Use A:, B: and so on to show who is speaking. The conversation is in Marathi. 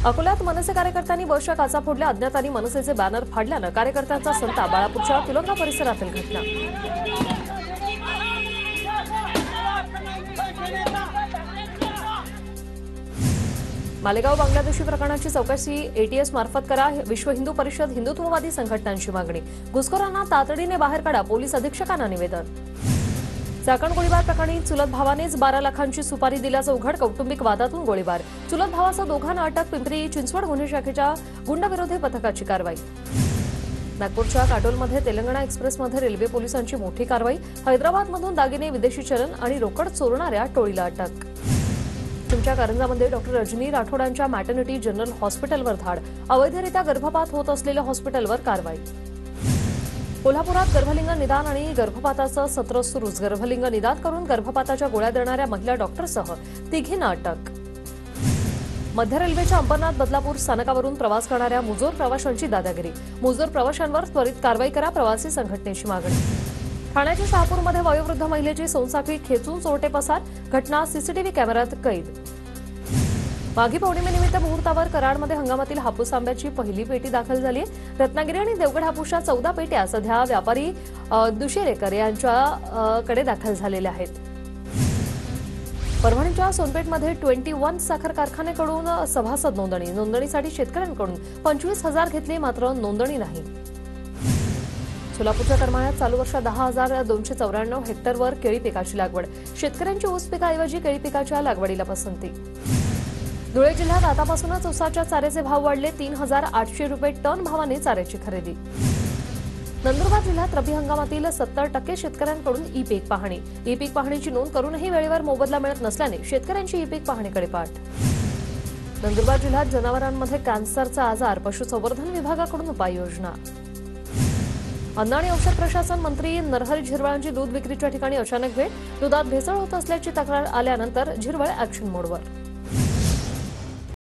A: अकोल्यात मनसे कार्यकर्त्यांनी बसच्या काचा फोडल्या। अज्ञातांनी मनसेचे बॅनर फाडल्यानं कार्यकर्त्यांचा संताप। बाळापूरच्या तिलोंगा परिसरातील घटना। मालेगाव बांगलादेशी प्रकरणाची चौकशी एटीएस मार्फत करा। विश्व हिंदू परिषद हिंदुत्ववादी संघटनांची मागणी। घुसखोरांना तातडीने बाहेर काढा, पोलीस अधीक्षकांना निवेदन। चाकण गोळीबार प्रकरणी चुलत भावानेच 12 लाखांची सुपारी दिल्याचं उघड। कौटुंबिक वादातून गोळीबार। चुलत भावासह दोघांना अटक। पिंपरी चिंचवड गुन्हे शाखेच्या गुंडविरोधी पथकाची कारवाई। नागपूरच्या काटोलमध्ये तेलंगणा एक्सप्रेसमध्ये रेल्वे पोलिसांची मोठी कारवाई। हैदराबादमधून दागिने, विदेशी चलन आणि रोकड चोरणाऱ्या टोळीला अटक। तुमच्या कारंजामध्ये डॉक्टर रजनी राठोडांच्या मॅटर्निटी जनरल हॉस्पिटलवर धाड। अवैधरित्या गर्भपात होत असलेल्या हॉस्पिटलवर कारवाई। कोल्हापुरात गर्भलिंग निदान आणि गर्भपाताचं सत्र सुरूच। गर्भलिंग निदान करून गर्भपाताच्या गोळ्या देणाऱ्या महिला डॉक्टरसह तिघींना अटक। मध्य रेल्वेच्या अंबरनाथ बदलापूर स्थानकावरून प्रवास करणाऱ्या मुजोर प्रवाशांची दादागिरी। मुजोर प्रवाशांवर त्वरित कारवाई करा, प्रवासी संघटनेची मागणी। ठाण्याच्या शहापूरमध्ये वयोवृद्ध महिलेची सोनसाखळी खेचून चोरटे पसार। घटना सीसीटीव्ही कॅमेऱ्यात कैद। माघी पौर्णिमेनिमित्त मुहूर्तावर कराडमध्ये हंगामातील हापूस आंब्याची पहिली पेटी दाखल झाली आहे। रत्नागिरी आणि देवगड हापूसच्या 14 पेट्या सध्या व्यापारी दुशेरेकर यांच्याकडे दाखल झालेल्या आहेत। परभणीच्या सोनपेठमध्ये 21 साखर कारखान्याकडून सभासद नोंदणी। नोंदणीसाठी शेतकऱ्यांकडून 25,000 घेतली, मात्र नोंदणी नाही। सोलापूरच्या करमाळ्यात चालू वर्षात 10,294 हेक्टरवर केळी पिकाची लागवड। शेतकऱ्यांची ऊस पिकाऐवजी केळी पिकाच्या लागवडीला पसंती। धुळे जिल्ह्यात आतापासूनच ऊसाच्या चाऱ्याचे भाव वाढले। 3,800 रुपये टन भावाने चाऱ्याची खरेदी। नंदुरबार जिल्ह्यात रब्बी हंगामातील 70% शेतकऱ्यांकडून ई पीक पाहणी। ई पीक पाहणीची नोंद करूनही वेळेवर मोबदला मिळत नसल्याने शेतकऱ्यांची ई पीक पाहणीकडे पाठ। नंदुरबार जिल्ह्यात जनावरांमध्ये कॅन्सरचा आजार। पशुसंवर्धन विभागाकडून उपाययोजना। अन्न आणि औषध प्रशासन मंत्री नरहरी झिरवळांची दूध विक्रीच्या ठिकाणी अचानक भेट। दुधात भेसळ होत असल्याची तक्रार आल्यानंतर झिरवळ ॲक्शन मोडवर।